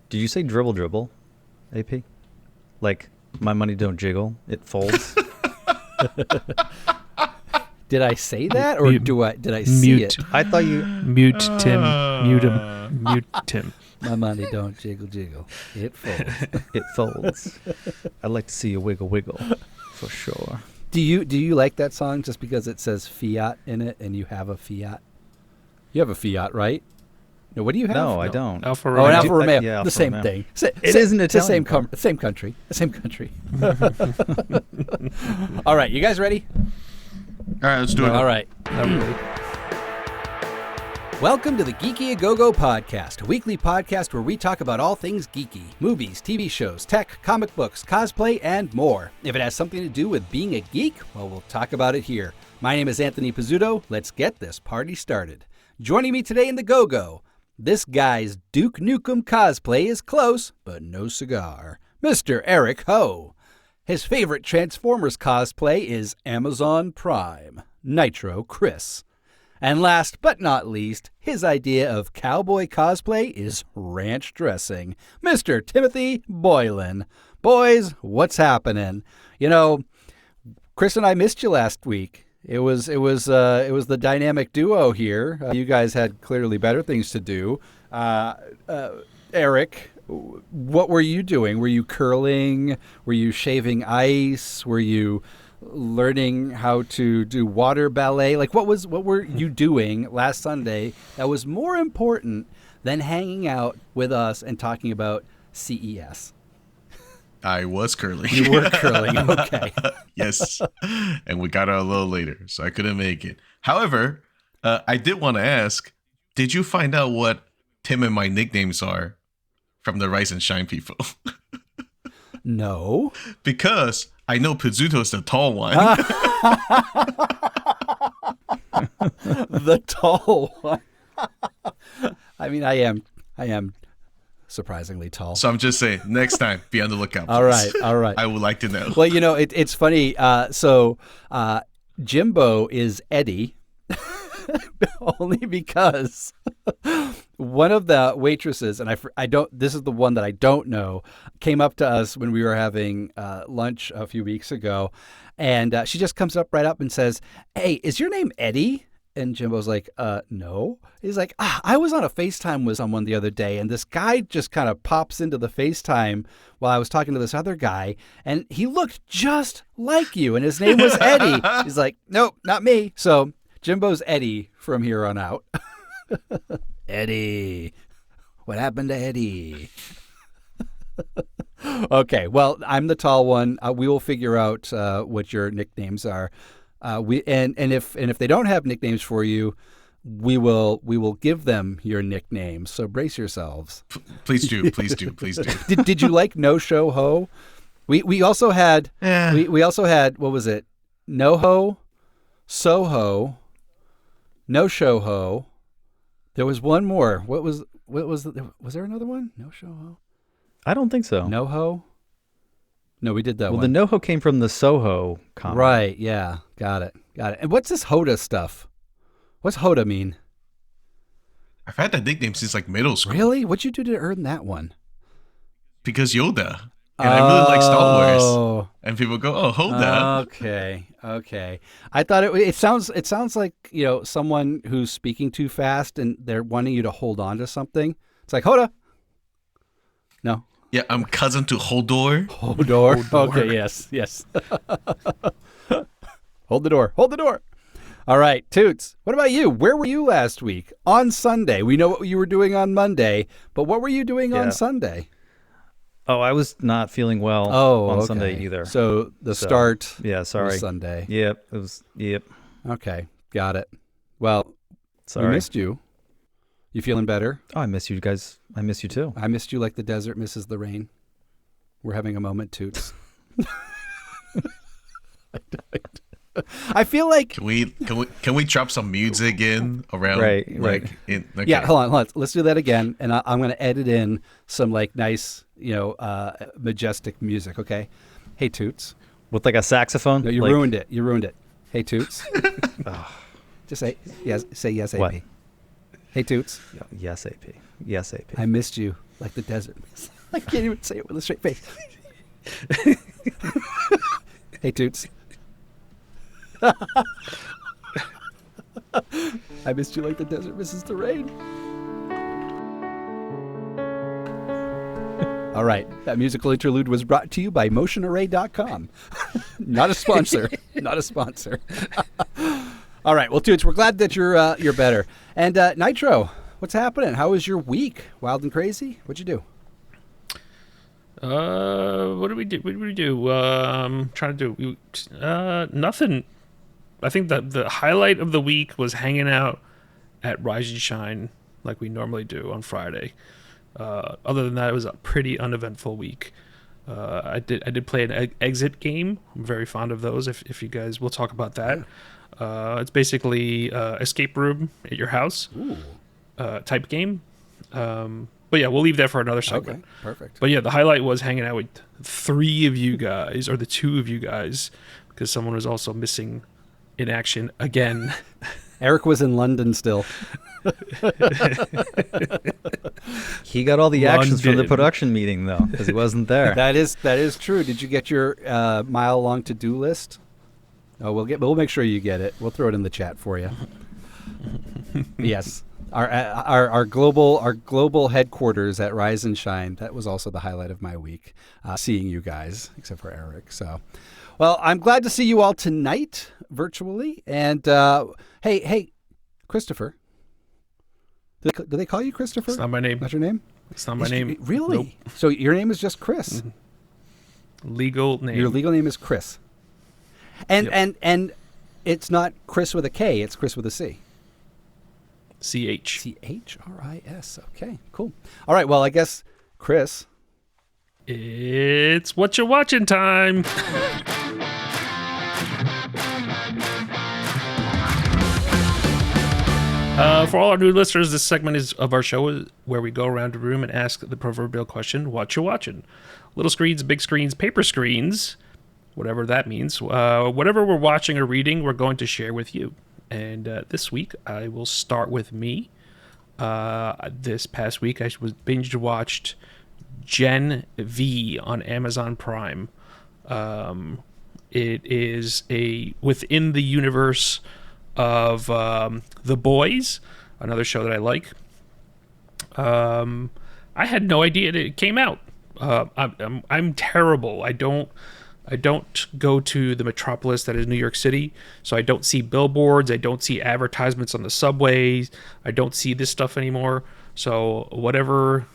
Did you say dribble dribble, AP? Like my money don't jiggle, it folds. Did I say that, or did I see Mute. it? I thought you Mute Tim. Mute him. Mute Tim. My money don't jiggle jiggle, it folds. it folds. I'd like to see you wiggle wiggle, for sure. Do you like that song just because it says Fiat in it and you have a Fiat? You have a Fiat, right? No, what do you have? No, I don't. Alfa Oh, Romeo. an Alfa Romeo. Yeah, the Alfa same Romeo. thing. It is an It's the Italian car. same country. The same country. All right, you guys ready? All right, let's do it. All right. Not really. Welcome to the Geeky A Go-Go Podcast, a weekly podcast where we talk about all things geeky, movies, TV shows, tech, comic books, cosplay, and more. If it has something to do with being a geek, well, we'll talk about it here. My name is Anthony Pizzuto. Let's get this party started. Joining me today in the Go-Go, this guy's Duke Nukem cosplay is close, but no cigar, Mr. Eric Ho. His favorite Transformers cosplay is Amazon Prime, Nitro Chris. And last but not least, his idea of cowboy cosplay is ranch dressing, Mr. Timothy Boylan. Boys, what's happening? You know, Chris and I missed you last week. It was the dynamic duo here. You guys had clearly better things to do. Eric, what were you doing? Were you curling? Were you shaving ice? Were you learning how to do water ballet? Like what were you doing last Sunday that was more important than hanging out with us and talking about CES? I was curling. You were curling, okay. Yes, and we got out a little later, so I couldn't make it. However, I did want to ask, did you find out what Tim and my nicknames are from the Rise and Shine people? No. Because I know Pizzuto's the tall one. The tall one. I mean, I am surprisingly tall. So I'm just saying, next time, be on the lookout. Please. All right. I would like to know. Well, you know, it's funny. So Jimbo is Eddie, only because one of the waitresses, and I don't. This is the one that I don't know, came up to us when we were having lunch a few weeks ago, and she just comes right up and says, "Hey, is your name Eddie?" And Jimbo's like, no. He's like, I was on a FaceTime with someone the other day, and this guy just kind of pops into the FaceTime while I was talking to this other guy, and he looked just like you, and his name was Eddie. He's like, nope, not me. So Jimbo's Eddie from here on out. Eddie. What happened to Eddie? Okay, well, I'm the tall one. We will figure out what your nicknames are. If they don't have nicknames for you, we will give them your nicknames. So brace yourselves. Please do. Did you like No Show Ho? We also had we also had, what was it? No Ho, Soho, No Show Ho. There was one more. What was there another one? No Show Ho. I don't think so. No Ho. No, we did that Well, one. the NoHo came from the Soho comic. Right, yeah. Got it. And what's this Hoda stuff? What's Hoda mean? I've had that nickname since like middle school. Really? What'd you do to earn that one? Because Yoda. And I really like Star Wars. Oh, And people go, oh, Hoda. okay. I thought it sounds like, you know, someone who's speaking too fast and they're wanting you to hold on to something. It's like, Hoda. No. Yeah, I'm cousin to Hodor. Hodor. Okay, yes. Hold the door. All right, Toots, what about you? Where were you last week? On Sunday. We know what you were doing on Monday, but what were you doing on Sunday? Oh, I was not feeling well on Sunday either. So start sorry. was Sunday. Yep. Okay, got it. Well, Sorry. we missed you. You feeling better? Oh, I miss you guys. I miss you too. I missed you like the desert misses the rain. We're having a moment, Toots. I feel like Can we drop some music in around? Right. Okay. Yeah, hold on. Let's do that again, and I'm going to edit in some like nice, majestic music. Okay. Hey, Toots. With like a saxophone. No, you ruined it. Hey, Toots. Just say yes. Say yes, AP. What? Hey, Toots. Yes, AP. I missed you like the desert mist. I can't even say it with a straight face. Hey, Toots. I missed you like the desert misses the rain. All right. That musical interlude was brought to you by motionarray.com. Not a sponsor. Not a sponsor. All right. Well, Toots, we're glad that you're better. And Nitro, what's happening? How was your week? Wild and crazy? What'd you do? What did we do? Trying to do nothing. I think that the highlight of the week was hanging out at Rise and Shine like we normally do on Friday. Other than that, it was a pretty uneventful week. I did play an exit game. I'm very fond of those. If you guys, we'll talk about that. It's basically escape room at your house type game. But yeah, we'll leave that for another segment. Okay, perfect. But yeah, the highlight was hanging out with three of you guys, or the two of you guys, because someone was also missing in action again. Eric was in London still. He got all the actions from the production meeting, though, because he wasn't there. That is true. Did you get your mile-long to-do list? Oh, we'll make sure you get it. We'll throw it in the chat for you. Yes. Our global headquarters at Rise and Shine. That was also the highlight of my week, seeing you guys, except for Eric. So, well, I'm glad to see you all tonight virtually. And hey, Christopher. Do they call you Christopher? It's not my name. Not your name? It's not my name. Really? Nope. So your name is just Chris. Mm-hmm. Legal name. Your legal name is Chris. And Yep. and it's not Chris with a K. It's Chris with a C. CH. CHRIS. Okay, cool. All right, well, I guess, Chris. It's what you're watching time. For all our new listeners, this segment is of our show where we go around the room and ask the proverbial question, what you watching? Little screens, big screens, paper screens, whatever that means. Whatever we're watching or reading, we're going to share with you. And this week, I will start with me. This past week, I was binge-watched Gen V on Amazon Prime. It is within the universe of The Boys, another show that I like. I had no idea that it came out. I'm terrible. I don't go to the metropolis that is New York City, so I don't see billboards. I don't see advertisements on the subways. I don't see this stuff anymore. So whatever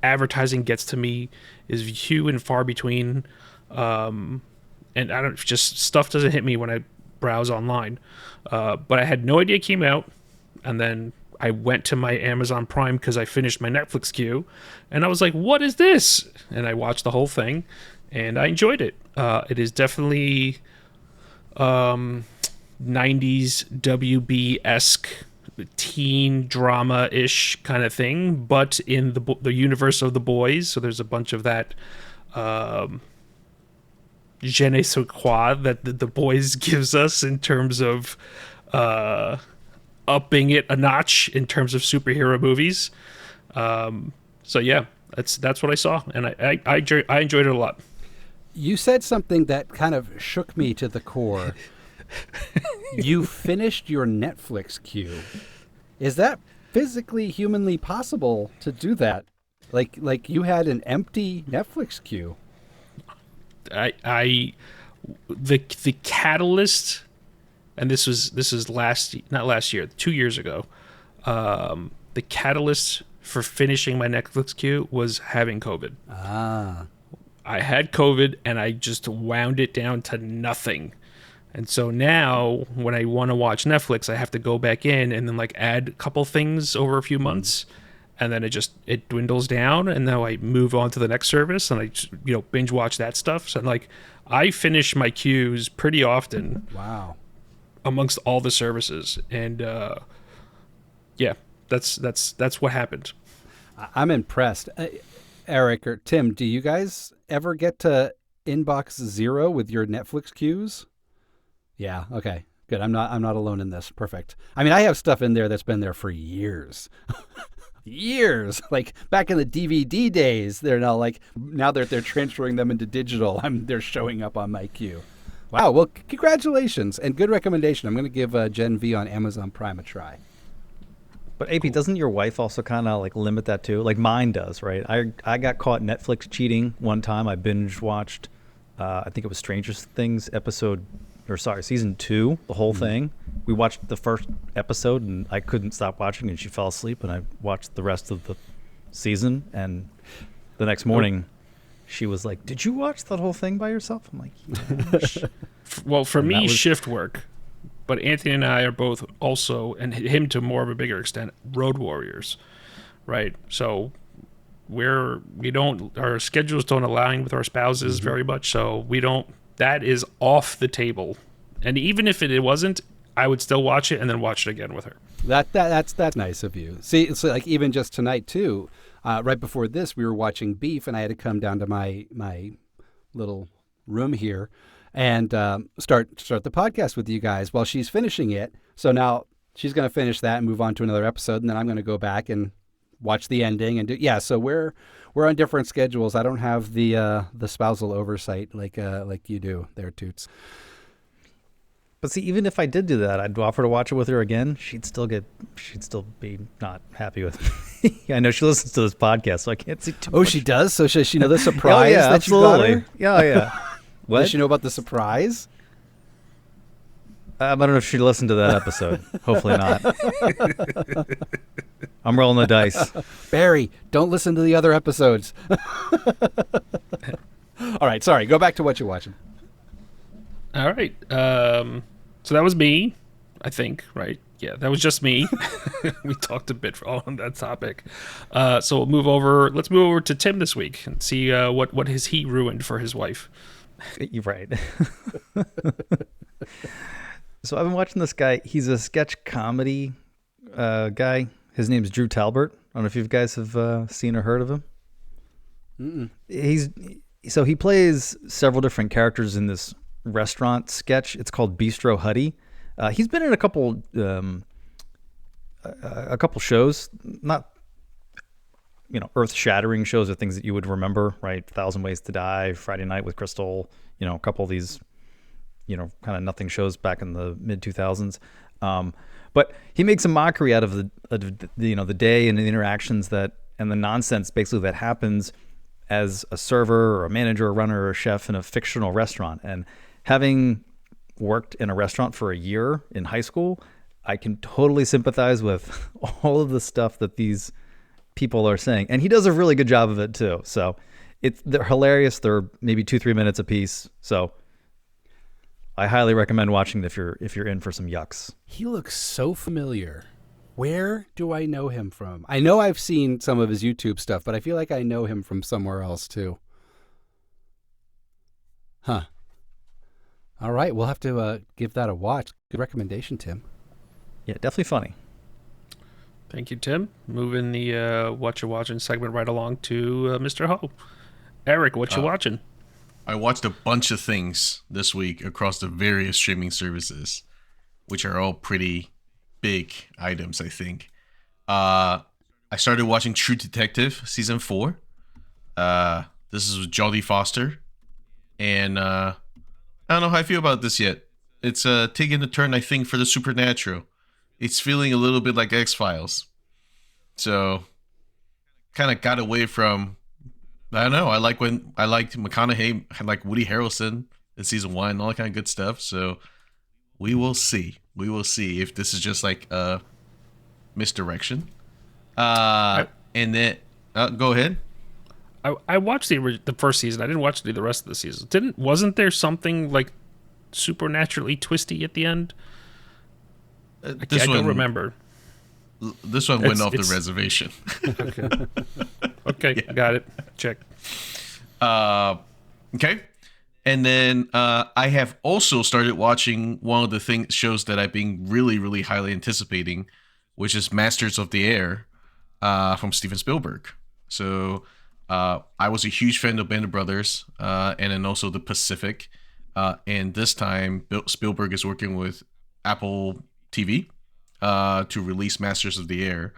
advertising gets to me is few and far between. And just stuff doesn't hit me when I browse online. But I had no idea it came out, and then I went to my Amazon Prime because I finished my Netflix queue, and I was like, what is this? And I watched the whole thing, and I enjoyed it. It is definitely 90s WB-esque teen drama-ish kind of thing, but in the universe of The Boys. So there's a bunch of that je ne sais quoi that the Boys gives us in terms of upping it a notch in terms of superhero movies. So yeah, that's what I saw, and I enjoyed it a lot. You said something that kind of shook me to the core. You finished your Netflix queue. Is that physically, humanly possible to do that? Like you had an empty Netflix queue. The catalyst, and this is not last year, 2 years ago. The catalyst for finishing my Netflix queue was having COVID. I had COVID, and I just wound it down to nothing. And so now, when I want to watch Netflix, I have to go back in and then add a couple things over a few months, and then it dwindles down, and now I move on to the next service, and I binge watch that stuff. So I finish my queues pretty often. Wow. Amongst all the services, and yeah, that's what happened. I'm impressed. Eric or Tim, do you guys ever get to inbox zero with your Netflix queues? Yeah. Okay. Good. I'm not alone in this. Perfect. I mean, I have stuff in there that's been there for years. years. Like back in the DVD days, they're now they're transferring them into digital. They're showing up on my queue. Wow. Well, congratulations and good recommendation. I'm going to give Gen V on Amazon Prime a try. But AP, doesn't your wife also kind of like limit that too? Like mine does, right? I got caught Netflix cheating one time. I binge watched, I think it was Stranger Things season 2, the whole thing. We watched the first episode and I couldn't stop watching, and she fell asleep, and I watched the rest of the season. And the next morning, she was like, "Did you watch that whole thing by yourself?" I'm like, "Yeah." Well, for me, shift work. But Anthony and I are both also, and him to more of a bigger extent, road warriors, right? So our schedules don't align with our spouses very much, so that is off the table. And even if it wasn't, I would still watch it and then watch it again with her. That's nice of you. See, it's like even just tonight too, right before this, we were watching Beef, and I had to come down to my little room here and start the podcast with you guys while she's finishing it. So now she's going to finish that and move on to another episode, and then I'm going to go back and watch the ending and so we're on different schedules. I don't have the spousal oversight like you do there, Toots. But see, even if I did do that, I'd offer to watch it with her again. She'd still be not happy with me. I know she listens to this podcast, so I can't see too much. Oh, she does? So does she know the surprise that absolutely. you got her? Yeah. What? Does she know about the surprise? I don't know if she listened to that episode. Hopefully not. I'm rolling the dice. Barry, don't listen to the other episodes. All right, sorry. Go back to what you're watching. All right. So that was me, I think, right? Yeah, that was just me. We talked a bit on that topic. So let's move over to Tim this week and see what has he ruined for his wife. You're right. So I've been watching this guy. He's a sketch comedy guy. His name's Drew Talbert. I don't know if you guys have seen or heard of him. Mm-mm. He plays several different characters in this restaurant sketch. It's called Bistro Huddy. He's been in a couple shows, not earth-shattering shows or things that you would remember, right? 1,000 Ways to Die, Friday Night with Crystal, a couple of these, kind of nothing shows back in the mid-2000s. But he makes a mockery out of the day and the interactions and the nonsense basically that happens as a server or a manager, a runner, or a chef in a fictional restaurant. And having worked in a restaurant for a year in high school, I can totally sympathize with all of the stuff that these people are saying. And he does a really good job of it too. So they're hilarious. They're maybe 2-3 minutes a piece. So I highly recommend watching if you're in for some yucks. He looks so familiar. Where do I know him from? I know I've seen some of his YouTube stuff, but I feel like I know him from somewhere else too. Huh. All right, we'll have to give that a watch. Good recommendation, Tim. Yeah, definitely funny. Thank you, Tim. Moving the What You Watching segment right along to Mr. Ho. Eric, what you watching? I watched a bunch of things this week across the various streaming services, which are all pretty big items, I think. I started watching True Detective Season 4. This is with Jodie Foster. And I don't know how I feel about this yet. It's taking a turn, I think, for the supernatural. It's feeling a little bit like X-Files. So, kind of got away from... I don't know. I liked McConaughey. I like Woody Harrelson in Season 1 and all that kind of good stuff. So, we will see. We will see if this is just like a misdirection. And then... go ahead. I watched the first season. I didn't watch the rest of the season. Wasn't there something like supernaturally twisty at the end? I don't remember. This one went off the reservation. Okay, yeah. Got it. Check. Okay. And then I have also started watching one of the shows that I've been really, really highly anticipating, which is Masters of the Air from Steven Spielberg. So I was a huge fan of Band of Brothers and then also The Pacific. And this time, Spielberg is working with Apple TV to release Masters of the Air.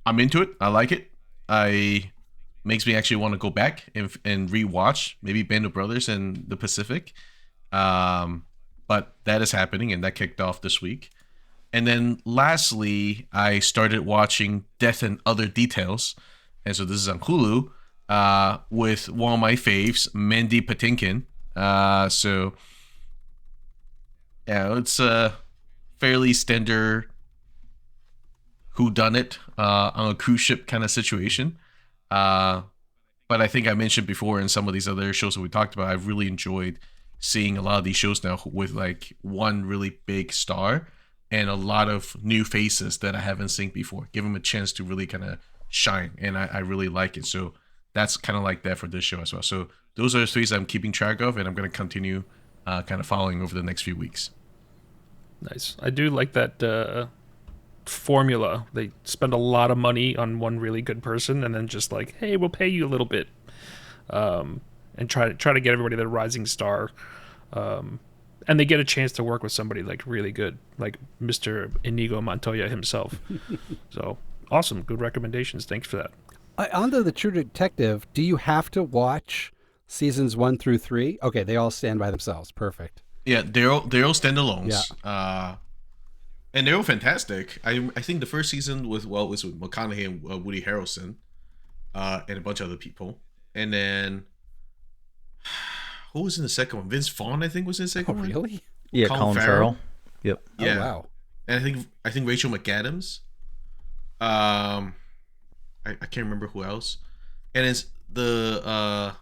I'm into it. I like it. I makes me actually want to go back and rewatch maybe Band of Brothers and the Pacific. But that is happening, and that kicked off this week. And then lastly, I started watching Death and Other Details. And so this is on Hulu with one of my faves, Mandy Patinkin. So, yeah, it's a fairly standard whodunit on a cruise ship kind of situation. But I think I mentioned before in some of these other shows that we talked about, I've really enjoyed seeing a lot of these shows now with like one really big star and a lot of new faces that I haven't seen before. Give them a chance to really kind of shine, and I really like it. So that's kind of like that for this show as well. So those are the three I'm keeping track of, and I'm going to continue kind of following over the next few weeks. Nice. I do like that formula. They spend a lot of money on one really good person, and then just like, hey, we'll pay you a little bit, and try to get everybody the rising star. And they get a chance to work with somebody like really good, like Mr. Inigo Montoya himself. So awesome, good recommendations. Thanks for that. On to the True Detective, do you have to watch seasons 1 through 3? Okay, they all stand by themselves. Perfect. Yeah, they're all standalones. Yeah. And they're all fantastic. I think the first season was with McConaughey and Woody Harrelson, and a bunch of other people. And then who was in the second one? Vince Vaughn, I think, was in the second one. Really? Yeah, Colin Farrell. Yep. Yeah. Oh, wow. And I think Rachel McAdams. I can't remember who else. And it's the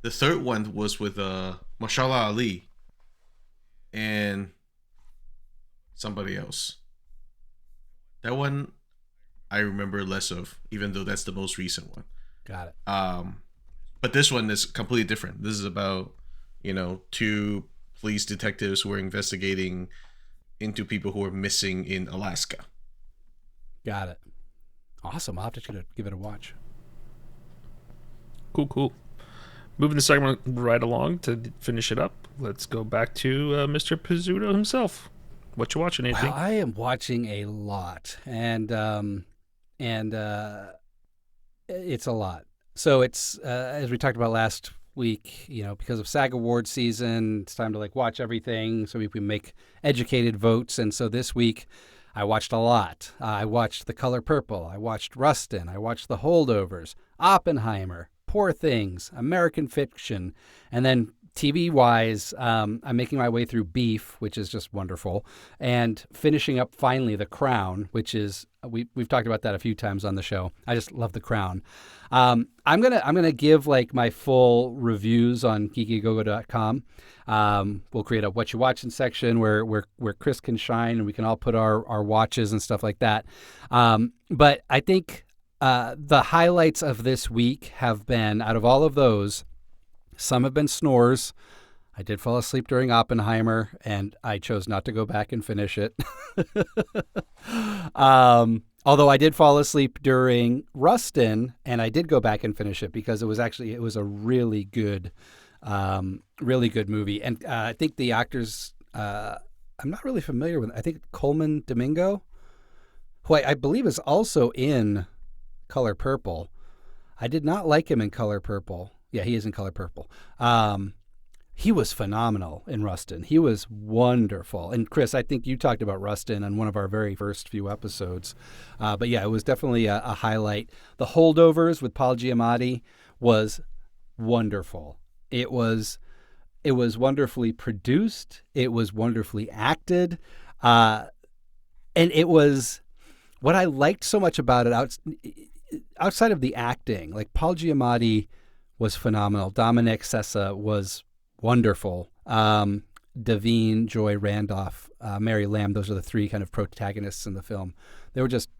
third one was with Mashallah Ali and somebody else. That one I remember less of, even though that's the most recent one. Got it. But this one is completely different. This is about, two police detectives who are investigating into people who are missing in Alaska. Got it. Awesome. I'll have to give it a watch. Cool. Moving the segment right along to finish it up. Let's go back to Mr. Pizzuto himself. What you watching, Anthony? Well, I am watching a lot, and it's a lot. So it's as we talked about last week, because of SAG Award season, it's time to watch everything so we can make educated votes. And so this week, I watched a lot. I watched The Color Purple. I watched Rustin. I watched The Holdovers, Oppenheimer, Poor Things, American Fiction, and then TV-wise, I'm making my way through Beef, which is just wonderful, and finishing up finally The Crown, which is we've talked about that a few times on the show. I just love The Crown. I'm gonna give my full reviews on geekyagogo.com. We'll create a what you watching section where Chris can shine and we can all put our watches and stuff like that. But I think the highlights of this week have been, out of all of those, some have been snores. I did fall asleep during Oppenheimer, and I chose not to go back and finish it. Although I did fall asleep during Rustin, and I did go back and finish it because it was a really good movie. And I think the actors, I'm not really familiar with. I think Coleman Domingo, who I believe is also in Color Purple. I did not like him in Color Purple. Yeah, he is in Color Purple. He was phenomenal in Rustin. He was wonderful. And Chris, I think you talked about Rustin on one of our very first few episodes. But yeah, it was definitely a highlight. The Holdovers with Paul Giamatti was wonderful. It was wonderfully produced. It was wonderfully acted. And it was what I liked so much about it outside of the acting. Paul Giamatti was phenomenal. Dominic Sessa was wonderful. Davine, Joy Randolph, Mary Lamb, those are the three kind of protagonists in the film. They were just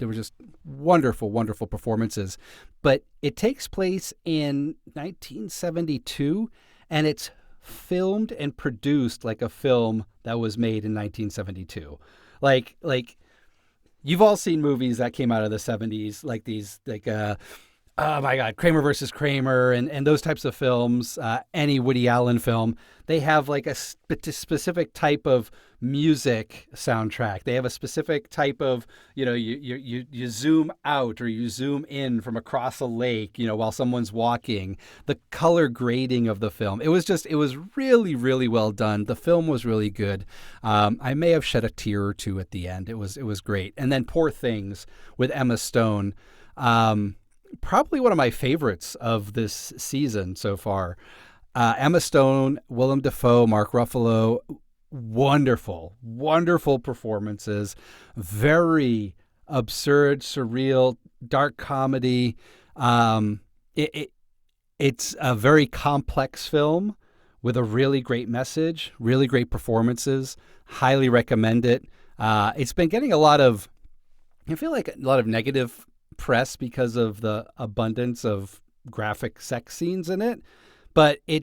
wonderful, wonderful performances. But it takes place in 1972, and it's filmed and produced like a film that was made in 1972. Like you've all seen movies that came out of the 70s, oh my God, Kramer versus Kramer and those types of films, any Woody Allen film, they have a specific type of music soundtrack. They have a specific type of, you zoom out or you zoom in from across a lake, while someone's walking. The color grading of the film. It was really, really well done. The film was really good. I may have shed a tear or two at the end. It was great. And then Poor Things with Emma Stone. Probably one of my favorites of this season so far. Emma Stone, Willem Dafoe, Mark Ruffalo, wonderful, wonderful performances. Very absurd, surreal, dark comedy. It's a very complex film with a really great message, really great performances. Highly recommend it. It's been getting I feel like a lot of negative press because of the abundance of graphic sex scenes in it. But you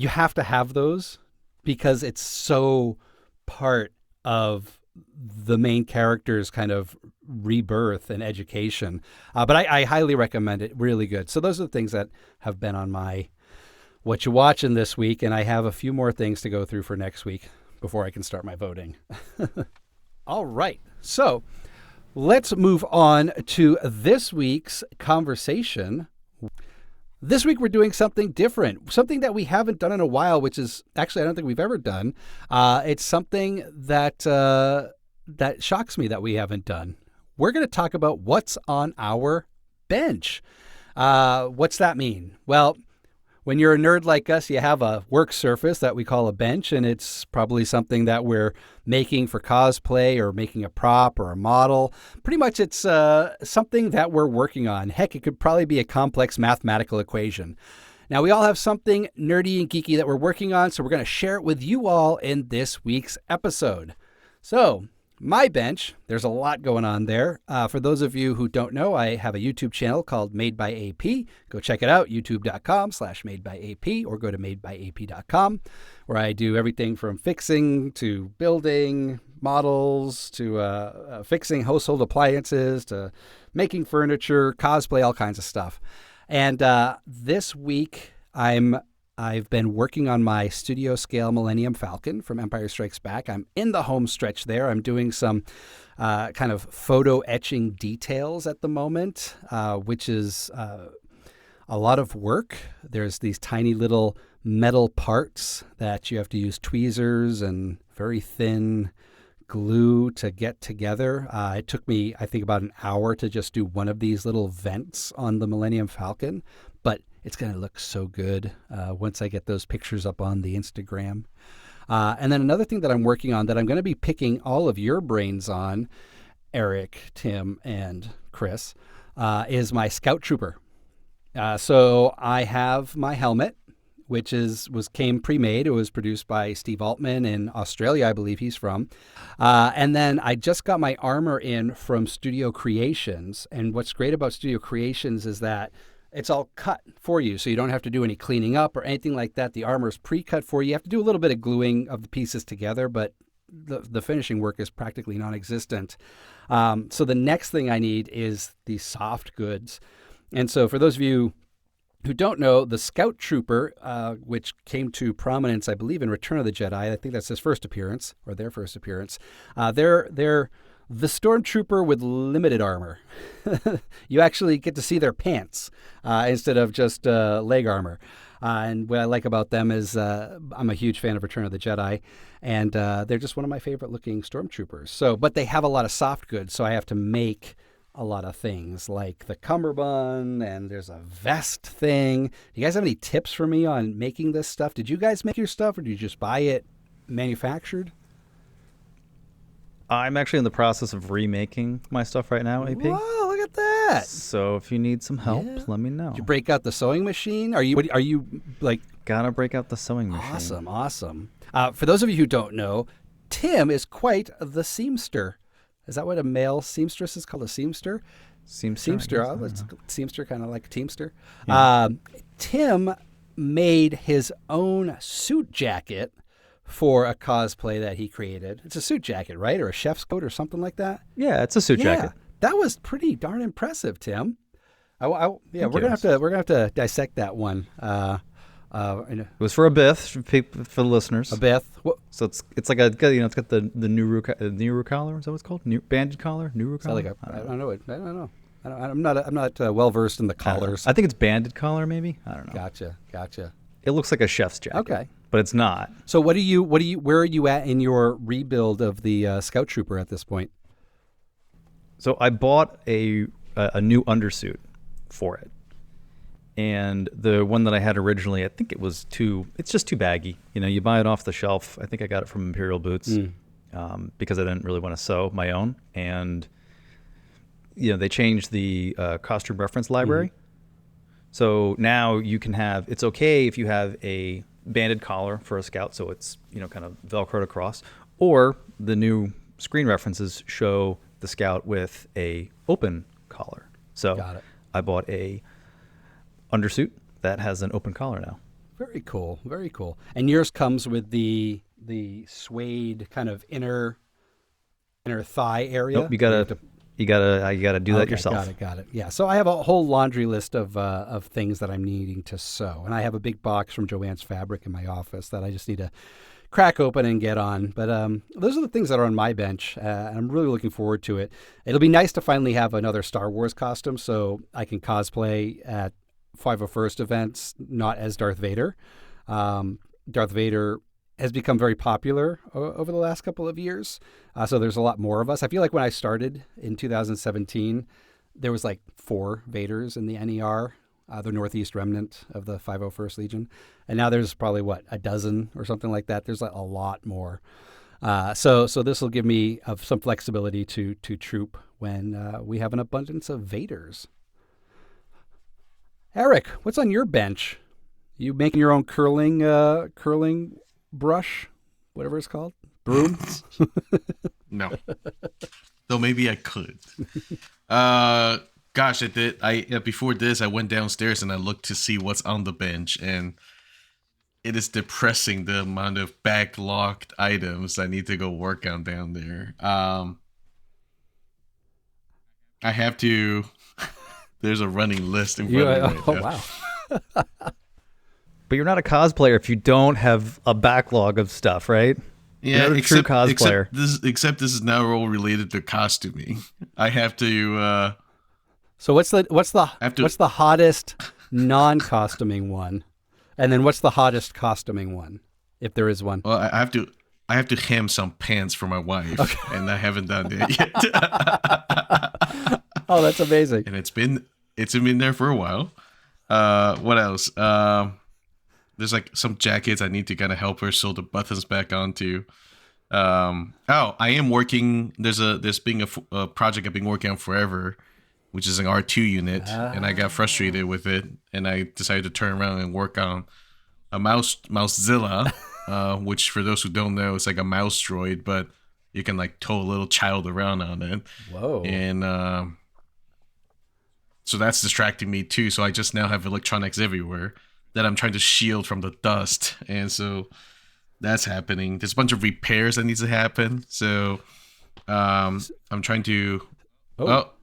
have to have those because it's so part of the main character's kind of rebirth and education. But I highly recommend it. Really good. So those are the things that have been on my What You Watching this week. And I have a few more things to go through for next week before I can start my voting. All right. So let's move on to this week's conversation. This week, we're doing something different, something that we haven't done in a while, which is actually, I don't think we've ever done. It's something that shocks me that we haven't done. We're going to talk about what's on our bench. What's that mean? Well, when you're a nerd like us, you have a work surface that we call a bench, and it's probably something that we're making for cosplay or making a prop or a model. Pretty much it's something that we're working on. Heck, it could probably be a complex mathematical equation. Now, we all have something nerdy and geeky that we're working on, so we're going to share it with you all in this week's episode. So, my bench, there's a lot going on there. For those of you who don't know, I have a YouTube channel called Made by AP. Go check it out, youtube.com/madebyap, or go to madebyap.com, where I do everything from fixing to building models to fixing household appliances to making furniture, cosplay, all kinds of stuff. And this week, I've been working on my studio scale Millennium Falcon from Empire Strikes Back. I'm in the home stretch there. I'm doing some kind of photo etching details at the moment, which is a lot of work. There's these tiny little metal parts that you have to use tweezers and very thin glue to get together. It took me, I think, about an hour to just do one of these little vents on the Millennium Falcon, but it's going to look so good once I get those pictures up on the Instagram. And then another thing that I'm working on that I'm going to be picking all of your brains on, Eric, Tim, and Chris, is my Scout Trooper. So I have my helmet, which came pre-made. It was produced by Steve Altman in Australia, I believe he's from. And then I just got my armor in from Studio Creations. And what's great about Studio Creations is that it's all cut for you, so you don't have to do any cleaning up or anything like that. The armor is pre-cut for you. You have to do a little bit of gluing of the pieces together, but the finishing work is practically non-existent. So the next thing I need is these soft goods. And so for those of you who don't know, the Scout Trooper, which came to prominence, I believe, in Return of the Jedi, I think that's his first appearance, or their first appearance, they're the Stormtrooper with limited armor. You actually get to see their pants instead of just leg armor. And what I like about them is I'm a huge fan of Return of the Jedi, and they're just one of my favorite looking Stormtroopers. But they have a lot of soft goods, so I have to make a lot of things like the cummerbund, and there's a vest thing. Do you guys have any tips for me on making this stuff? Did you guys make your stuff, or did you just buy it manufactured? I'm actually in the process of remaking my stuff right now, AP. Whoa, look at that. So if you need some help, let me know. Did you break out the sewing machine? Are you like... Gotta break out the sewing machine. Awesome. For those of you who don't know, Tim is quite the seamster. Is that what a male seamstress is called? A seamster? Seamster. Seamster, kind of like a teamster. Yeah. Tim made his own suit jacket for a cosplay that he created. It's a suit jacket, right? Or a chef's coat or something like that? Yeah, it's a suit jacket. That was pretty darn impressive, Tim. We're gonna have to dissect that one And It was for a Bith for the listeners. a Beth. So it's like it's got the Nuru collar. Is that what it's called? Banded collar. Nuru Is that collar. like I don't know. I don't know. I'm not well versed in the collars. I think it's banded collar, maybe. I don't know. Gotcha. It looks like a chef's jacket. Okay. But it's not. So where are you at in your rebuild of the Scout Trooper at this point? So I bought a new undersuit for it, and the one that I had originally, I think it's just too baggy. You buy it off the shelf. I think I got it from Imperial Boots because I didn't really want to sew my own, and they changed the costume reference library. So now you can it's okay if you have a banded collar for a Scout, so it's kind of Velcroed across, or the new screen references show the Scout with a open collar. So Got it. I bought a undersuit that has an open collar now. Very cool. And yours comes with the suede kind of inner thigh area. Nope, you gotta do that yourself. Got it. Yeah. So I have a whole laundry list of things that I'm needing to sew, and I have a big box from Joann's Fabric in my office that I just need to crack open and get on. But those are the things that are on my bench, and I'm really looking forward to it. It'll be nice to finally have another Star Wars costume so I can cosplay at 501st events, not as Darth Vader. Darth Vader has become very popular over the last couple of years, so there's a lot more of us. I feel like when I started in 2017, there was like 4 Vaders in the NER, the Northeast Remnant of the 501st Legion. And now there's probably, a dozen or something like that. There's like a lot more. So this will give me some flexibility to troop when we have an abundance of Vaders. Eric, what's on your bench? You making your own curling brush, whatever it's called? Broom? No. Though maybe I could. Gosh, I did. Before this, I went downstairs and I looked to see what's on the bench, and it is depressing the amount of backlogged items I need to go work on down there. I have to. There's a running list in front of me. Right now. Wow. But you're not a cosplayer if you don't have a backlog of stuff, right? Yeah, you're not a true cosplayer. Except this is now all related to costuming. I have to. So what's the hottest non-costuming one, and then what's the hottest costuming one, if there is one? Well, I have to hem some pants for my wife, and I haven't done that yet. Oh, that's amazing! And it's been there for a while. What else? There's like some jackets I need to kind of help her sew the buttons back onto. I am working. There's been a project I've been working on forever, which is an R2 unit, and I got frustrated with it, and I decided to turn around and work on a Mousezilla, which for those who don't know, it's like a mouse droid, but you can like tow a little child around on it. Whoa! And so that's distracting me too. So I just now have electronics everywhere that I'm trying to shield from the dust, and so that's happening. There's a bunch of repairs that needs to happen. So I'm trying to. What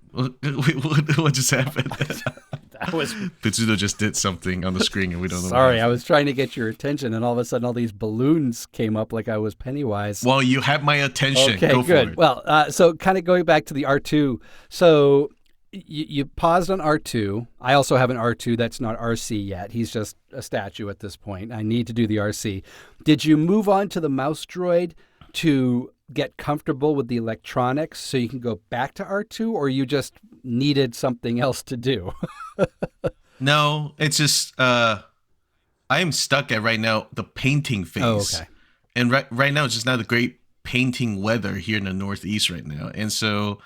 just happened? That was Pizzuto just did something on the screen and we don't know. Sorry, I was trying to get your attention, and all of a sudden, all these balloons came up like I was Pennywise. Well, you have my attention. Okay, Go good. for it. Well, so kind of going back to the R2. So you paused on R2. I also have an R2 that's not RC yet. He's just a statue at this point. I need to do the RC. Did you move on to the mouse droid to get comfortable with the electronics so you can go back to R2, or you just needed something else to do? No, it's just I am stuck at right now the painting phase. Oh, okay. And right now it's just not a great painting weather here in the Northeast right now. And so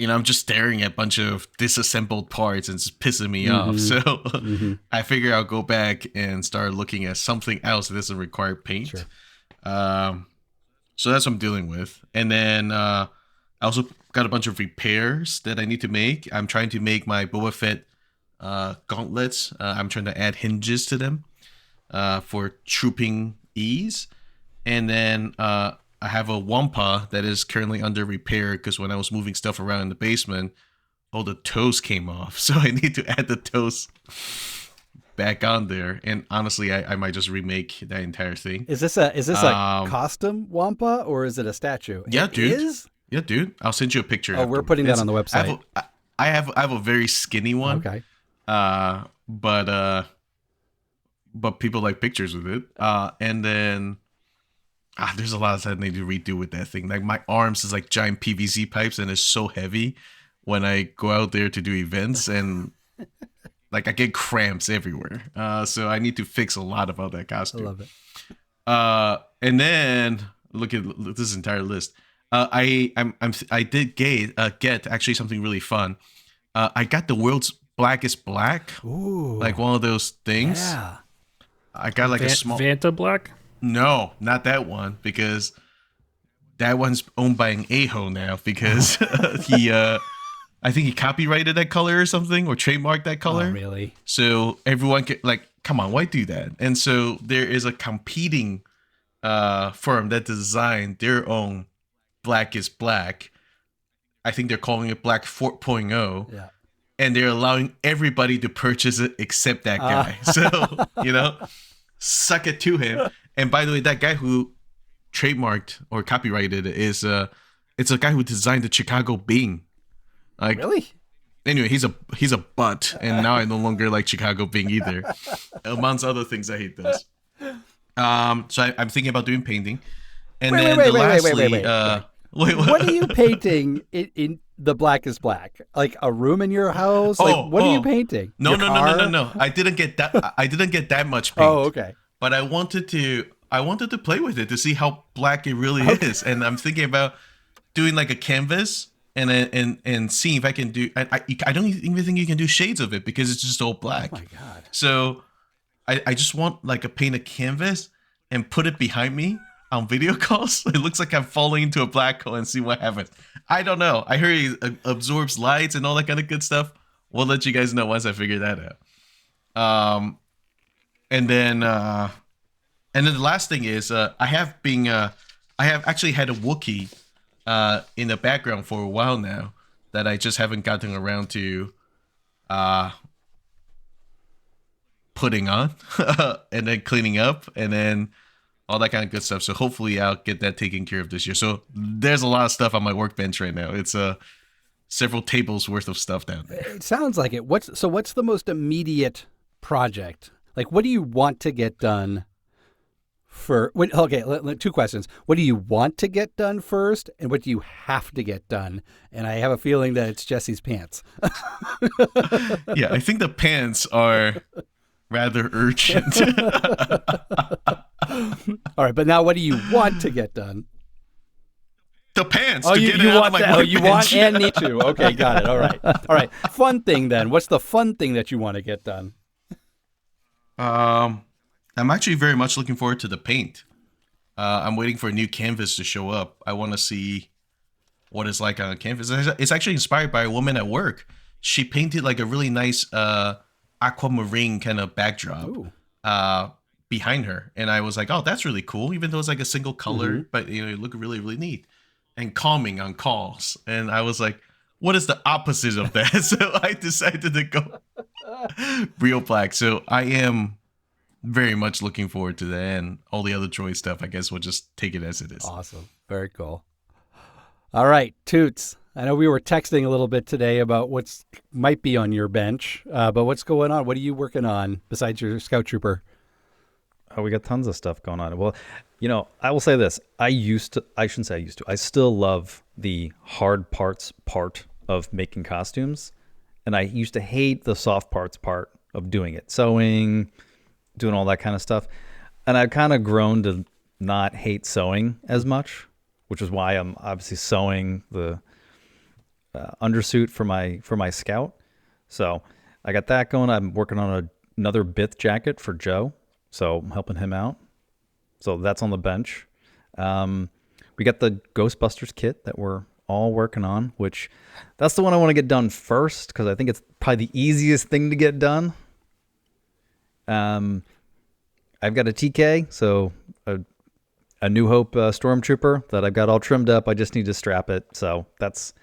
I'm just staring at a bunch of disassembled parts and it's pissing me off. So I figure I'll go back and start looking at something else that doesn't require paint. Sure. So that's what I'm dealing with. And then I also got a bunch of repairs that I need to make. I'm trying to make my Boba Fett gauntlets. I'm trying to add hinges to them for trooping ease. And then I have a Wampa that is currently under repair because when I was moving stuff around in the basement, all the toes came off. So I need to add the toes back on there. And honestly, I might just remake that entire thing. Is this a costume Wampa or is it a statue? Yeah, It dude. is? Yeah, dude. I'll send you a picture. Oh, we're putting that on the website. I have a very skinny one. Okay. But people like pictures with it. And then there's a lot that I need to redo with that thing. Like my arms is like giant PVC pipes, and it's so heavy when I go out there to do events, and like I get cramps everywhere. So I need to fix a lot about that costume. I love it. And then look at this entire list. I did get actually something really fun. I got the world's blackest black. Ooh. Like one of those things. Yeah. I got like a small Vanta Black? No, not that one, because that one's owned by an a-hole now, because I think he copyrighted that color or something, or trademarked that color. Oh, really? So everyone can, like, come on, why do that? And so there is a competing firm that designed their own blackest black. I think they're calling it Black 4.0. Yeah. And they're allowing everybody to purchase it except that guy. So, suck it to him. And by the way, that guy who trademarked or copyrighted it is it's a guy who designed the Chicago Bing. Like, Really? Anyway, he's a butt, and now I no longer like Chicago Bing either, amongst other things that he does. So I'm thinking about doing painting, and Wait, what are you painting in the blackest black? Like a room in your house? Like what are you painting? No. I didn't get that much paint. Oh, okay. But I wanted to play with it to see how black it really is, and I'm thinking about doing like a canvas and seeing if I can do. I don't even think you can do shades of it because it's just all black. Oh my God. So I just want like a painted canvas and put it behind me on video calls. It looks like I'm falling into a black hole and see what happens. I don't know. I heard it absorbs lights and all that kind of good stuff. We'll let you guys know once I figure that out. And then the last thing is I have actually had a Wookiee in the background for a while now that I just haven't gotten around to putting on and then cleaning up and then all that kind of good stuff. So hopefully I'll get that taken care of this year. So there's a lot of stuff on my workbench right now. It's several tables worth of stuff down there. It sounds like it. What's the most immediate project? Like, what do you want to get done two questions. What do you want to get done first, and what do you have to get done? And I have a feeling that it's Jesse's pants. Yeah, I think the pants are rather urgent. All right, but now what do you want to get done? The pants. Oh, to you get it out want of my that? Oh, you workbench. want and need to. Okay, got it. All right. Fun thing then. What's the fun thing that you want to get done? I'm actually very much looking forward to the paint. I'm waiting for a new canvas to show up. I want to see what it's like on a canvas. It's actually inspired by a woman at work. She painted like a really nice aquamarine kind of backdrop behind her, and I was like, "Oh, that's really cool." Even though it's like a single color, but it looked really, really neat and calming on calls. And I was like, "What is the opposite of that?" So I decided to go real black. So I am very much looking forward to that, and all the other Troy stuff. I guess we'll just take it as it is. Awesome, very cool. All right, Toots. I know we were texting a little bit today about what's might be on your bench, but what's going on? What are you working on besides your Scout Trooper? Oh, we got tons of stuff going on. Well, I will say this. I shouldn't say I used to. I still love the hard parts part of making costumes. And I used to hate the soft parts part of doing it. Sewing, doing all that kind of stuff. And I've kind of grown to not hate sewing as much, which is why I'm obviously sewing the undersuit for my Scout. So I got that going. I'm working on another Bith jacket for Joe. So I'm helping him out. So that's on the bench. We got the Ghostbusters kit that we're all working on, which that's the one I want to get done first because I think it's probably the easiest thing to get done. I've got a TK, so a New Hope Stormtrooper that I've got all trimmed up. I just need to strap it. So that's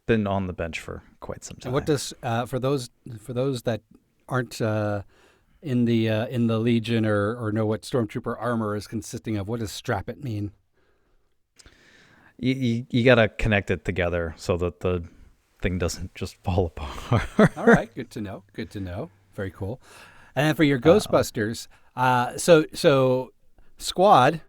been on the bench for quite some time. What does for those that aren't in the Legion or know what Stormtrooper armor is consisting of, what does strap it mean? You got to connect it together so that the thing doesn't just fall apart. All right, good to know. Good to know. Very cool. And then for your Ghostbusters, so Squad,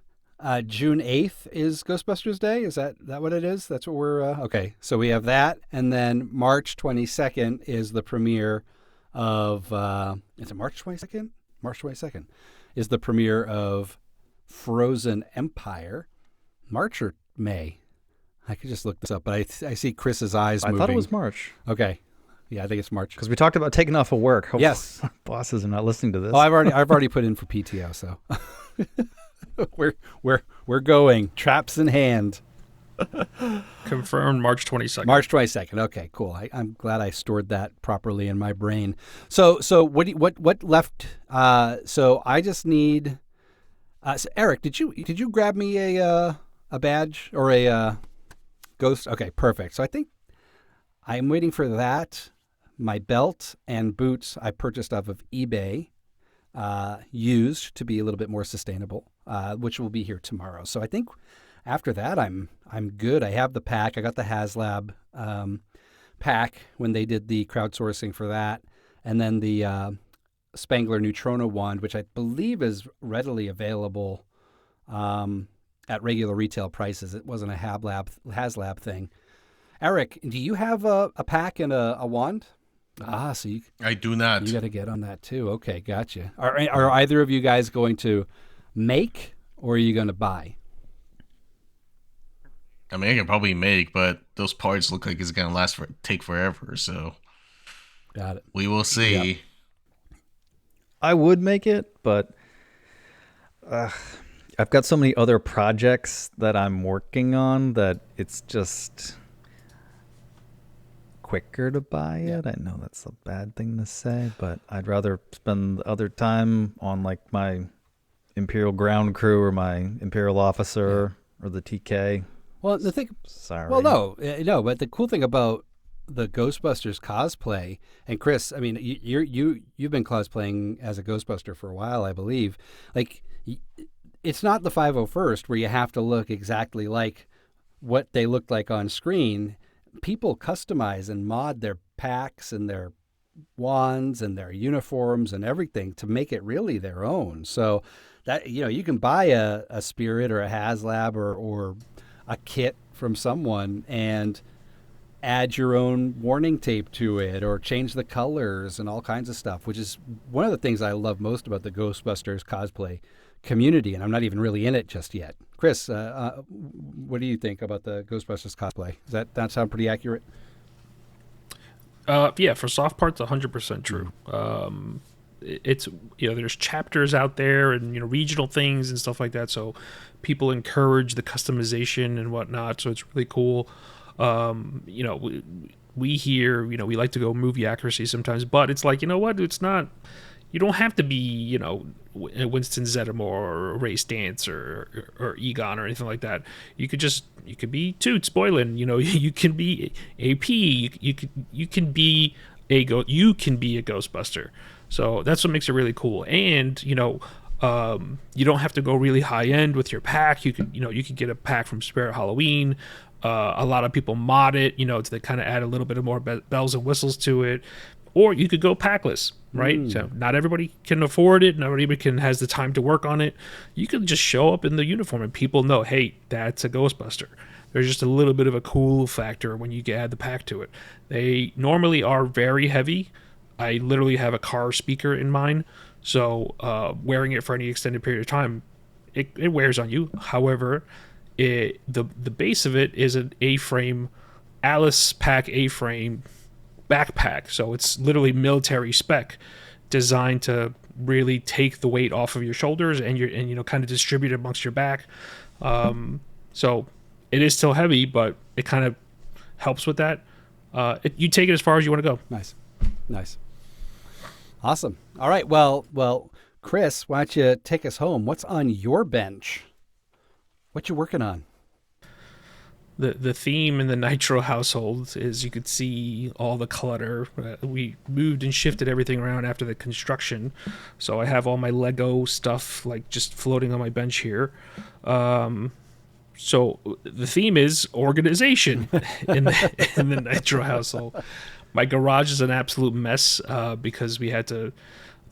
June 8th is Ghostbusters Day. Is that what it is? That's what we're okay. So we have that, and then March 22nd is the premiere of. Is it March 22nd? March 22nd is the premiere of Frozen Empire. March or May? I could just look this up, but I see Chris's eyes moving. I thought it was March. Okay. Yeah, I think it's March. Because we talked about taking off of work. Hopefully yes. Bosses are not listening to this. Oh, I've already put in for PTO, so we're going. Traps in hand. Confirmed March 22nd. March 22nd. Okay, cool. I'm glad I stored that properly in my brain. So what left? So I just need. So Eric, did you grab me a badge or a ghost? Okay, perfect. So I think I'm waiting for that. My belt and boots I purchased off of eBay, used to be a little bit more sustainable, which will be here tomorrow. So I think after that I'm good. I have the pack. I got the HasLab pack when they did the crowdsourcing for that, and then the Spangler Neutrona wand, which I believe is readily available at regular retail prices. It wasn't a HasLab thing. Eric, do you have a pack and a wand? So I do not. You got to get on that too. Okay, gotcha. Are either of you guys going to make, or are you going to buy? I mean, I can probably make, but those parts look like it's going to take forever. So, got it. We will see. Yep. I would make it, but I've got so many other projects that I'm working on that it's just quicker to buy it. I know that's a bad thing to say, but I'd rather spend the other time on like my Imperial Ground Crew or my Imperial Officer or the TK. Well, the thing. Sorry. Well, no, but the cool thing about the Ghostbusters cosplay, and Chris, I mean, you've been cosplaying as a Ghostbuster for a while, I believe. Like, it's not the 501st where you have to look exactly like what they looked like on screen. People customize and mod their packs and their wands and their uniforms and everything to make it really their own. So that, you can buy a Spirit or a HasLab or a kit from someone and add your own warning tape to it or change the colors and all kinds of stuff, which is one of the things I love most about the Ghostbusters cosplay community, and I'm not even really in it just yet. Chris, what do you think about the Ghostbusters cosplay? Does that sound pretty accurate? Yeah, for soft parts, 100% true. It's there's chapters out there and regional things and stuff like that, so people encourage the customization and whatnot. So it's really cool. We here, we like to go movie accuracy sometimes, but it's like, what? It's not. You don't have to be, Winston Zeddemore or Ray Stantz or Egon or anything like that. You could be Toots Boylan. You can be AP. You can be a Ghostbuster. So that's what makes it really cool. And you don't have to go really high end with your pack. You could get a pack from Spirit Halloween. A lot of people mod it, to kind of add a little bit of more bells and whistles to it. Or you could go packless, right? So not everybody can afford it. Not everybody has the time to work on it. You can just show up in the uniform and people know, hey, that's a Ghostbuster. There's just a little bit of a cool factor when you add the pack to it. They normally are very heavy. I literally have a car speaker in mine. So wearing it for any extended period of time, it wears on you. However, the base of it is an A-frame, Alice pack A-frame backpack, so it's literally military spec, designed to really take the weight off of your shoulders and kind of distribute it amongst your back. So it is still heavy, but it kind of helps with that. You take it as far as you want to go. Nice, awesome. All right, well, Chris, why don't you take us home? What's on your bench? What you working on? the theme in the Nitro household is you could see all the clutter. We moved and shifted everything around after the construction, so I have all my Lego stuff like just floating on my bench here. So the theme is organization in the Nitro household. My garage is an absolute mess because we had to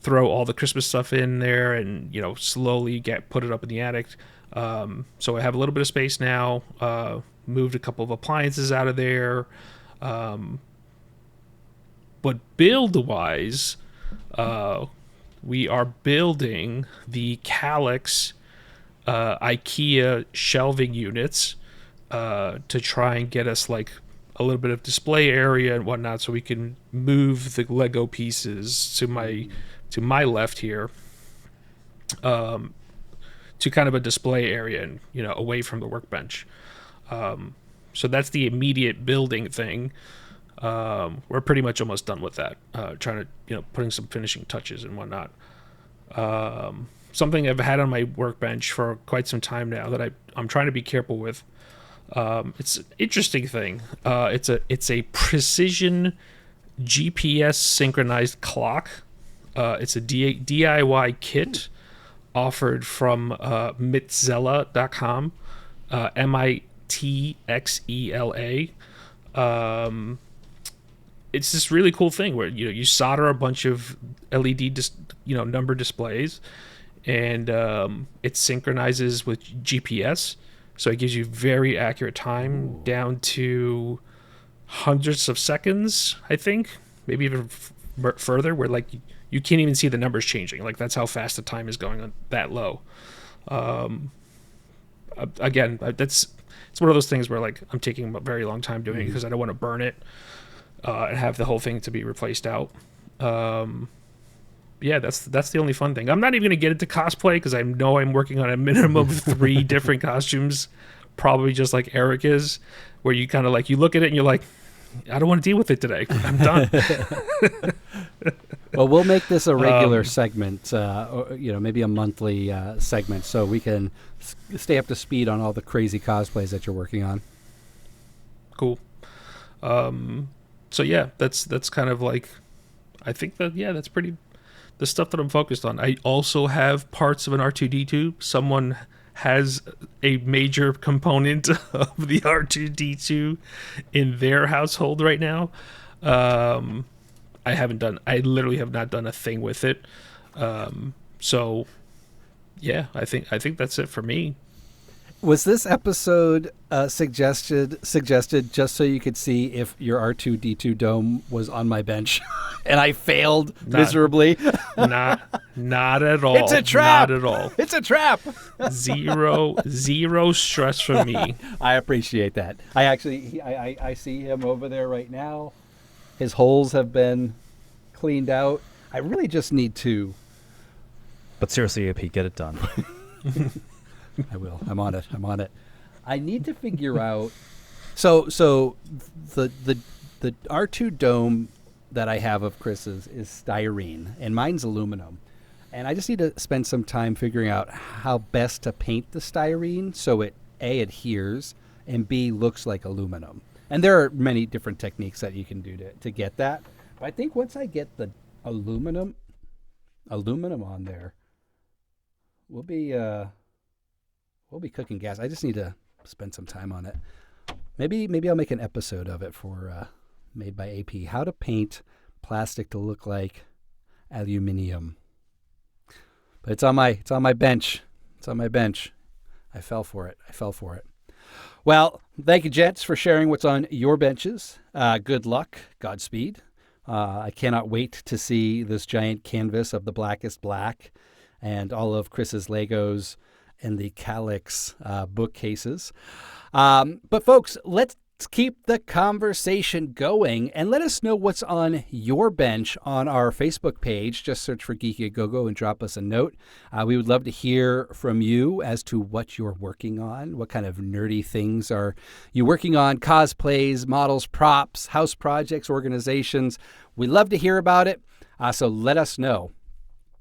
throw all the Christmas stuff in there and slowly put it up in the attic. So I have a little bit of space now. Moved a couple of appliances out of there. But build-wise, we are building the Calyx IKEA shelving units to try and get us like a little bit of display area and whatnot, so we can move the Lego pieces to my left here, to kind of a display area and away from the workbench. So that's the immediate building thing. We're pretty much almost done with that. Trying to putting some finishing touches and whatnot. Something I've had on my workbench for quite some time now that I'm trying to be careful with. It's an interesting thing. It's a precision GPS synchronized clock. It's a DIY kit offered from Mitzela.com. MITXELA. It's this really cool thing where you solder a bunch of LED number displays, and it synchronizes with GPS, so it gives you very accurate time down to hundreds of seconds, I think, maybe even further, where like you can't even see the numbers changing. Like that's how fast the time is going on that low. Again, it's one of those things where like I'm taking a very long time doing it because I don't want to burn it and have the whole thing to be replaced out. Yeah, that's the only fun thing. I'm not even going to get into cosplay because I know I'm working on a minimum of 3 different costumes, probably just like Eric is, where you kind of like you look at it and you're like, I don't want to deal with it today. I'm done. Well, we'll make this a regular segment, or, maybe a monthly segment, so we can stay up to speed on all the crazy cosplays that you're working on. Cool. So yeah, that's kind of like, I think that that's pretty the stuff that I'm focused on. I also have parts of an R2D2. Someone has a major component of the R2D2 in their household right now. I literally have not done a thing with it. So yeah, I think that's it for me. Was this episode suggested just so you could see if your R2D2 dome was on my bench and I failed miserably? Not at all. It's a trap. Not at all. It's a trap. Zero stress from me. I appreciate that. I see him over there right now. His holes have been cleaned out. I really just need to. But seriously, AP, get it done. I will. I'm on it. I need to figure out. So the R2 dome that I have of Chris's is styrene, and mine's aluminum. And I just need to spend some time figuring out how best to paint the styrene so it A, adheres, and B, looks like aluminum. And there are many different techniques that you can do to get that. But I think once I get the aluminum on there, we'll be cooking gas. I just need to spend some time on it. Maybe I'll make an episode of it for Made by AP. How to paint plastic to look like aluminum. But it's on my bench. It's on my bench. I fell for it. Well, thank you, gents, for sharing what's on your benches. Good luck. Godspeed. I cannot wait to see this giant canvas of the Blackest Black and all of Chris's Legos and the Calyx bookcases. But folks, let's keep the conversation going and let us know what's on your bench on our Facebook page. Just search for Geeky A Go-Go and drop us a note. We would love to hear from you as to what you're working on. What kind of nerdy things are you working on? Cosplays, models, props, house projects, organizations. We'd love to hear about it. So let us know.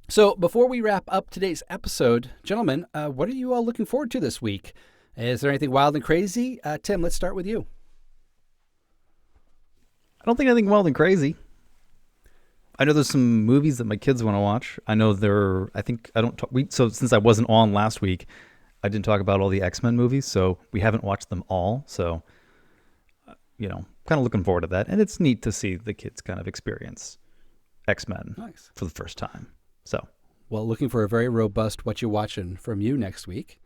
So before we wrap up today's episode, gentlemen, what are you all looking forward to this week? Is there anything wild and crazy? Tim, let's start with you. I don't think anything wild and crazy. I know there's some movies that my kids want to watch. I know so since I wasn't on last week, I didn't talk about all the X-Men movies, so we haven't watched them all. So, kind of looking forward to that. And it's neat to see the kids kind of experience X-Men for the first time. So, well, looking for a very robust What You Watching from you next week.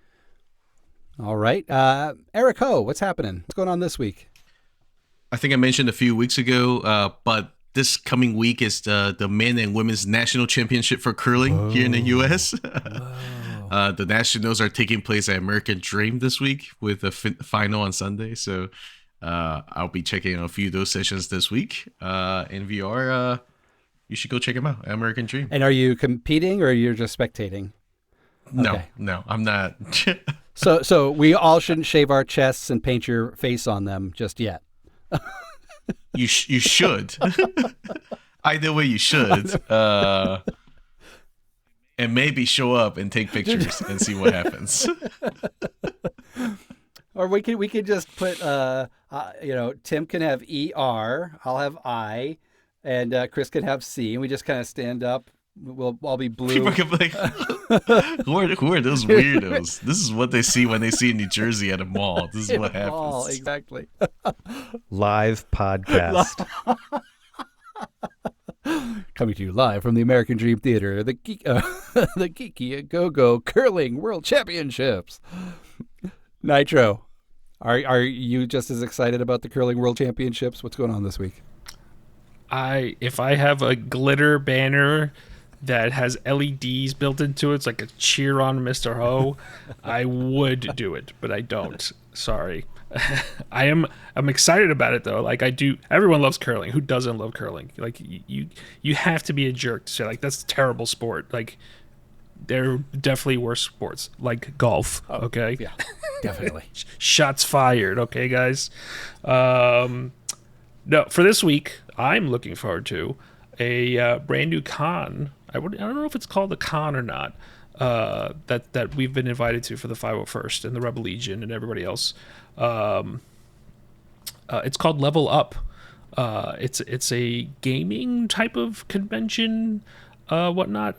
All right. Eric Ho, what's happening? What's going on this week? I think I mentioned a few weeks ago, but this coming week is the men and women's national championship for curling here in the U.S. The nationals are taking place at American Dream this week with the final on Sunday. So I'll be checking a few of those sessions this week in VR. You should go check them out at American Dream. And are you competing or you're just spectating? No, I'm not. So we all shouldn't shave our chests and paint your face on them just yet. You should. Either way, you should. And maybe show up and take pictures and see what happens. Or we could just put Tim can have ER, I'll have I, and Chris can have C, and we just kind of stand up. We'll all be blue. People can be like, who are those weirdos? This is what they see when they see New Jersey at a mall. This is what happens. Mall, exactly. Live podcast. Coming to you live from the American Dream Theater, the Geeky Go-Go Curling World Championships. Nitro, are you just as excited about the Curling World Championships? What's going on this week? If I have a glitter banner that has LEDs built into it, it's like a cheer on Mr. Ho, I would do it, but I don't. Sorry. I'm excited about it though. Like I do. Everyone loves curling. Who doesn't love curling? Like you have to be a jerk to say like that's a terrible sport. Like there are definitely worse sports like golf. Okay. Yeah, definitely. Shots fired. Okay, guys. No, for this week, I'm looking forward to a brand new con. I don't know if it's called a con or not. That we've been invited to for the 501st and the Rebel Legion and everybody else. It's called Level Up. It's a gaming type of convention, whatnot.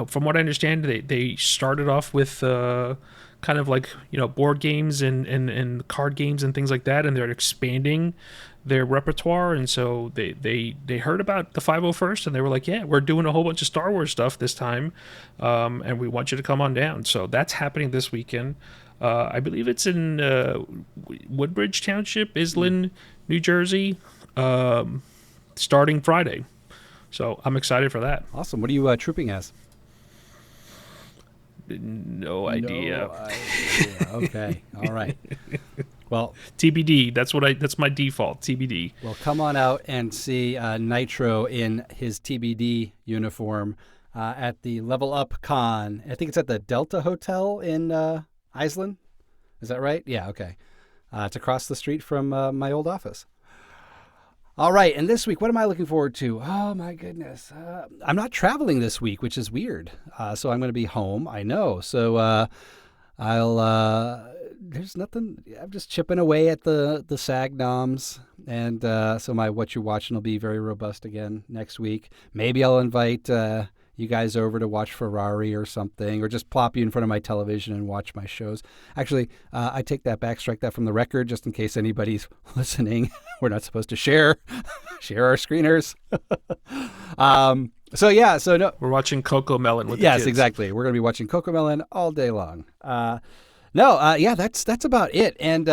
From what I understand, they started off with kind of like board games and card games and things like that, and they're expanding their repertoire. And so they heard about the 501st and they were like, yeah, we're doing a whole bunch of Star Wars stuff this time, and we want you to come on down. So that's happening this weekend. I believe it's in Woodbridge Township, Islin, New Jersey, starting Friday. So I'm excited for that. Awesome. What are you trooping as? No idea. Okay. All right. Well, TBD. That's my default. TBD. Well, come on out and see Nitro in his TBD uniform at the Level Up Con. I think it's at the Delta Hotel in Iceland. Is that right? Yeah. Okay. It's across the street from my old office. All right. And this week, what am I looking forward to? Oh my goodness. I'm not traveling this week, which is weird. So I'm going to be home. I know. So there's nothing. I'm just chipping away at the SAG noms. And so my What You're Watching will be very robust again next week. Maybe I'll invite you guys over to watch Ferrari or something, or just plop you in front of my television and watch my shows. Actually, I take that back, strike that from the record, just in case anybody's listening. We're not supposed to share our screeners. So no, we're watching Coco Melon with yes, the kids. Exactly. We're going to be watching Coco Melon all day long. That's about it. And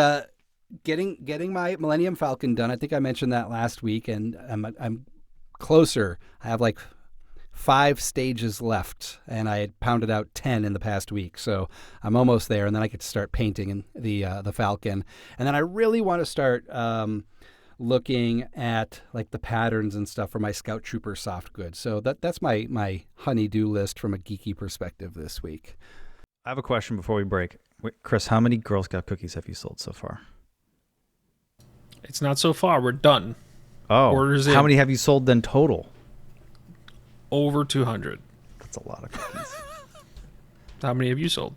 getting my Millennium Falcon done. I think I mentioned that last week, and I'm closer. I have like 5 stages left, and I had pounded out 10 in the past week, so I'm almost there. And then I get to start painting in the Falcon, and then I really want to start looking at like the patterns and stuff for my Scout Trooper soft goods. So that's my honey-do list from a geeky perspective this week. I have a question before we break. Wait, Chris, how many Girl Scout cookies have you sold so far? It's not so far. We're done. Oh, Orders how in. many have you sold then total? Over 200. That's a lot of cookies. How many have you sold?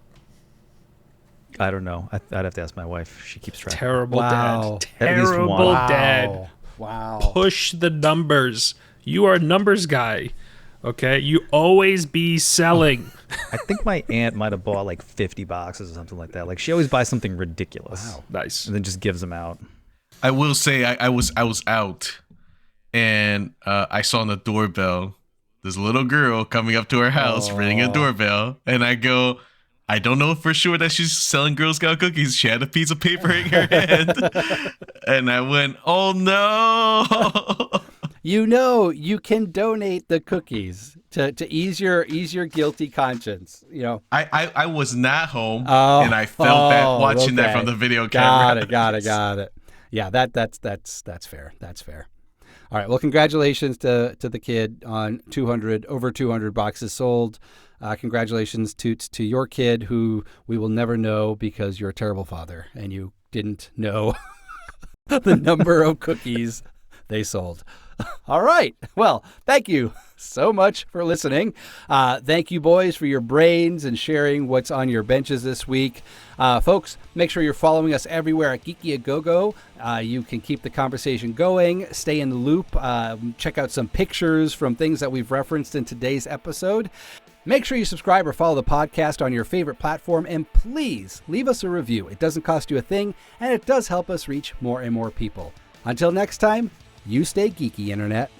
I don't know. I'd have to ask my wife. She keeps track. Terrible Wow. dad. At least one. Terrible dad. Wow. Push the numbers. You are a numbers guy. Okay? You always be selling. I think my aunt might have bought like 50 boxes or something like that. Like she always buys something ridiculous. Wow. Nice. And then just gives them out. I will say I was out, and I saw on the doorbell this little girl coming up to our house, ringing a doorbell, and I go, I don't know for sure that she's selling Girl Scout cookies. She had a piece of paper in her hand, and I went, oh no. You know, you can donate the cookies to ease your guilty conscience. You know, I was not home, Oh, and I felt that watching that okay. from the video camera. Got it. Yeah, that's fair. That's fair. All right. Well, congratulations to the kid on over 200 boxes sold. Congratulations to your kid, who we will never know because you're a terrible father and you didn't know the number of cookies they sold. All right. Well, thank you so much for listening. Thank you, boys, for your brains and sharing what's on your benches this week. Folks, make sure you're following us everywhere at Geeky A Go-Go. You can keep the conversation going, stay in the loop, check out some pictures from things that we've referenced in today's episode. Make sure you subscribe or follow the podcast on your favorite platform, and please leave us a review. It doesn't cost you a thing, and it does help us reach more and more people. Until next time, you stay geeky, Internet.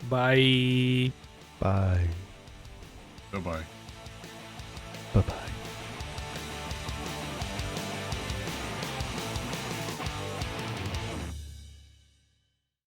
Bye. Bye. Bye-bye. Bye-bye.